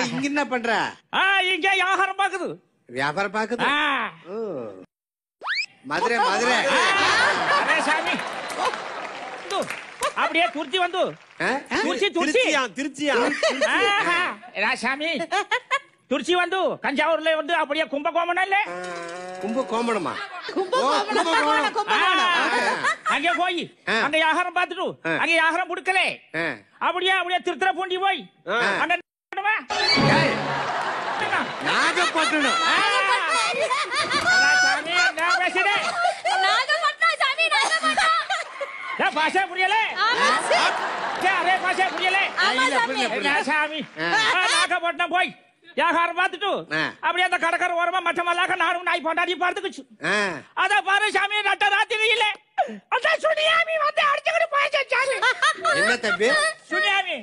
இங்க என்ன பண்ற? இங்க வியாபாரம் பாக்குது. வியாபாரம் பாக்குது. மதுரை மதுரை. அரே சாமி அப்படியே துர்ச்சி வந்து திருச்சியா சாமி துர்ச்சி வந்து தஞ்சாவூர்ல வந்து அப்படியே கும்பகோணம் இல்ல கும்பகோணமா அங்கே போய் அங்க வியாபாரம் பார்த்துட்டு அங்க வியாபாரம் கொடுக்கல அப்படியே அப்படியே திருத்துறைப்பூண்டி போய் அங்க நாகப்பட்டினம் பாஷா புரியல அரே பாஷா புரியல சாமி நாகப்பட்டினம் போய் வியாபாரம் பார்த்துட்டு அப்படியே அந்த கடற்கரை ஓரமா மற்றமல்லாக நானும் நாய் பொண்டாடி பார்த்துக்குச்சு. அத பாரு சாமி நட்ட ராத்திரியில அந்த சுனியாமி வந்து அடிச்சுக்கிட்டு போயிடுச்சு சாமி. என்ன தம்பி? சுனியாமி